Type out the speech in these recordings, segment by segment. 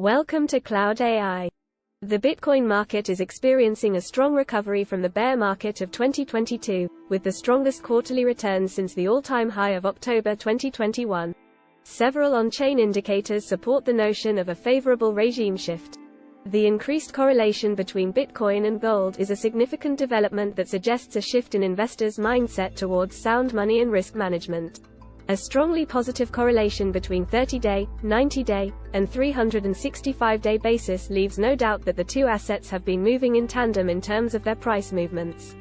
Welcome to Cloud AI. The Bitcoin market is experiencing a strong recovery from the bear market of 2022, with the strongest quarterly returns since the all-time high of October 2021. Several on-chain indicators support the notion of a favorable regime shift. The increased correlation between Bitcoin and gold is a significant development that suggests a shift in investors' mindset towards sound money and risk management. A strongly positive correlation between 30-day, 90-day, and 365-day basis leaves no doubt that the two assets have been moving in tandem in terms of their price movements.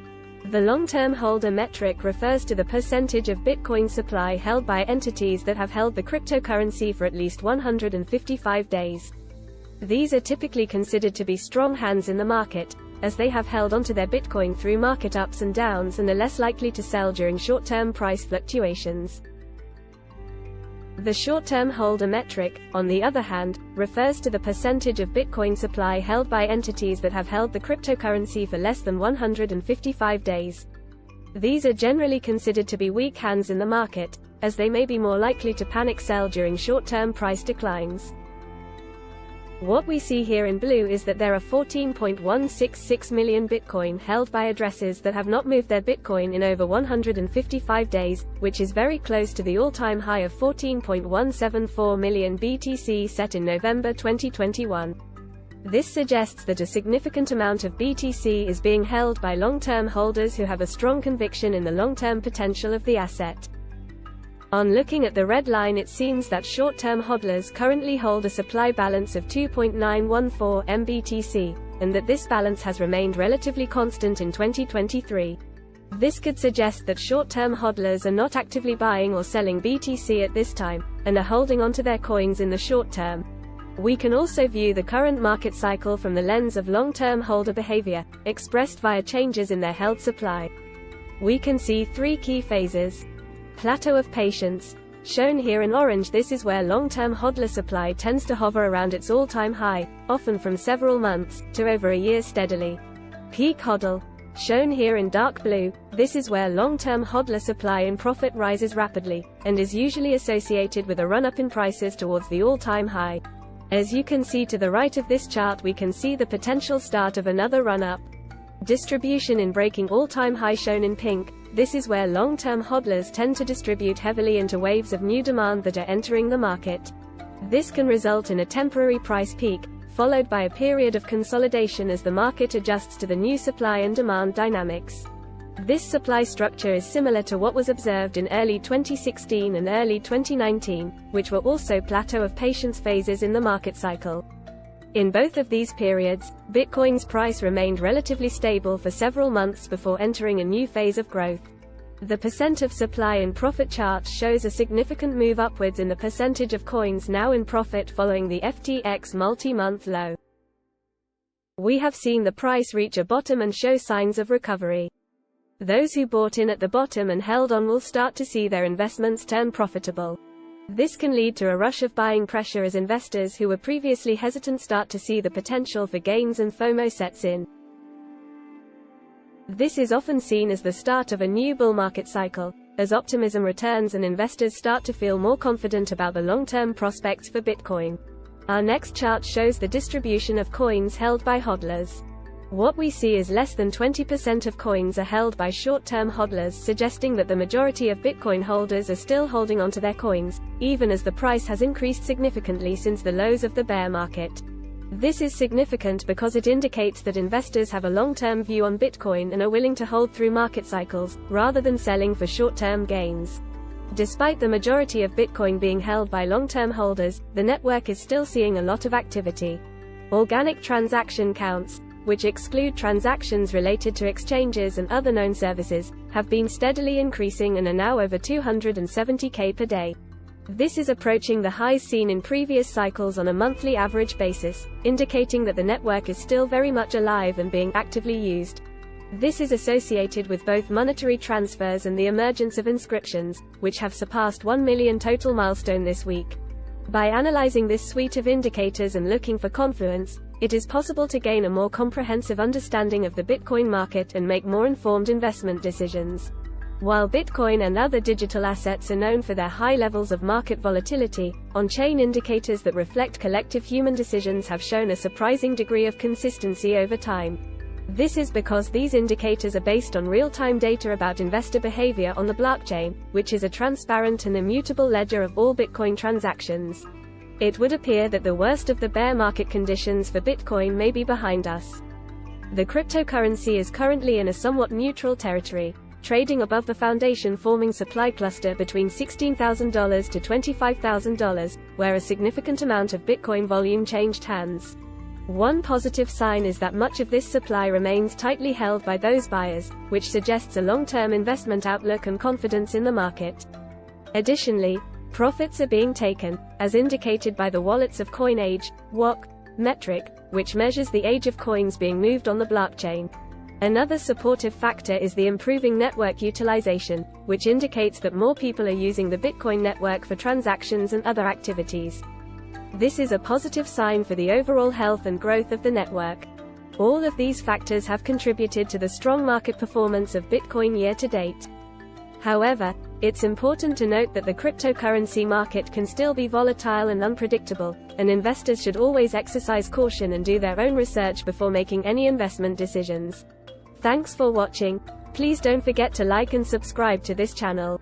The long-term holder metric refers to the percentage of Bitcoin supply held by entities that have held the cryptocurrency for at least 155 days. These are typically considered to be strong hands in the market, as they have held onto their Bitcoin through market ups and downs and are less likely to sell during short-term price fluctuations. The short-term holder metric, on the other hand, refers to the percentage of Bitcoin supply held by entities that have held the cryptocurrency for less than 155 days. These are generally considered to be weak hands in the market, as they may be more likely to panic sell during short-term price declines. What we see here in blue is that there are 14.166 million Bitcoin held by addresses that have not moved their Bitcoin in over 155 days, which is very close to the all-time high of 14.174 million BTC set in November 2021. This suggests that a significant amount of BTC is being held by long-term holders who have a strong conviction in the long-term potential of the asset. On looking at the red line, it seems that short-term hodlers currently hold a supply balance of 2.914 MBTC, and that this balance has remained relatively constant in 2023. This could suggest that short-term hodlers are not actively buying or selling BTC at this time, and are holding onto their coins in the short term. We can also view the current market cycle from the lens of long-term holder behavior, expressed via changes in their held supply. We can see three key phases. Plateau of patience, shown here in orange. This is where long-term hodler supply tends to hover around its all-time high, often from several months to over a year steadily. Peak hodl, shown here in dark blue. This is where long-term hodler supply in profit rises rapidly, and is usually associated with a run-up in prices towards the all-time high. As you can see to the right of this chart, we can see the potential start of another run-up. Distribution in breaking all-time high, shown in pink. This is where long-term hodlers tend to distribute heavily into waves of new demand that are entering the market. This can result in a temporary price peak, followed by a period of consolidation as the market adjusts to the new supply and demand dynamics. This supply structure is similar to what was observed in early 2016 and early 2019, which were also plateau of patience phases in the market cycle. In both of these periods, Bitcoin's price remained relatively stable for several months before entering a new phase of growth. The percent of supply in profit chart shows a significant move upwards in the percentage of coins now in profit following the FTX multi-month low. We have seen the price reach a bottom and show signs of recovery. Those who bought in at the bottom and held on will start to see their investments turn profitable. This can lead to a rush of buying pressure as investors who were previously hesitant start to see the potential for gains and FOMO sets in. This is often seen as the start of a new bull market cycle, as optimism returns and investors start to feel more confident about the long-term prospects for Bitcoin. Our next chart shows the distribution of coins held by hodlers. What we see is less than 20% of coins are held by short-term hodlers, suggesting that the majority of Bitcoin holders are still holding onto their coins, even as the price has increased significantly since the lows of the bear market. This is significant because it indicates that investors have a long-term view on Bitcoin and are willing to hold through market cycles, rather than selling for short-term gains. Despite the majority of Bitcoin being held by long-term holders, the network is still seeing a lot of activity. Organic transaction counts, which exclude transactions related to exchanges and other known services, have been steadily increasing and are now over 270K per day. This is approaching the highs seen in previous cycles on a monthly average basis, indicating that the network is still very much alive and being actively used. This is associated with both monetary transfers and the emergence of inscriptions, which have surpassed 1 million total milestone this week. By analyzing this suite of indicators and looking for confluence, it is possible to gain a more comprehensive understanding of the Bitcoin market and make more informed investment decisions. While Bitcoin and other digital assets are known for their high levels of market volatility, on-chain indicators that reflect collective human decisions have shown a surprising degree of consistency over time. This is because these indicators are based on real-time data about investor behavior on the blockchain, which is a transparent and immutable ledger of all Bitcoin transactions. It would appear that the worst of the bear market conditions for Bitcoin may be behind us. The cryptocurrency is currently in a somewhat neutral territory, trading above the foundation-forming supply cluster between $16,000 to $25,000, where a significant amount of Bitcoin volume changed hands. One positive sign is that much of this supply remains tightly held by those buyers, which suggests a long-term investment outlook and confidence in the market. Additionally, profits are being taken, as indicated by the wallets of CoinAge (WOC) metric, which measures the age of coins being moved on the blockchain. Another supportive factor is the improving network utilization, which indicates that more people are using the Bitcoin network for transactions and other activities. This is a positive sign for the overall health and growth of the network. All of these factors have contributed to the strong market performance of Bitcoin year to date. However, it's important to note that the cryptocurrency market can still be volatile and unpredictable, and investors should always exercise caution and do their own research before making any investment decisions. Thanks for watching. Please don't forget to like and subscribe to this channel.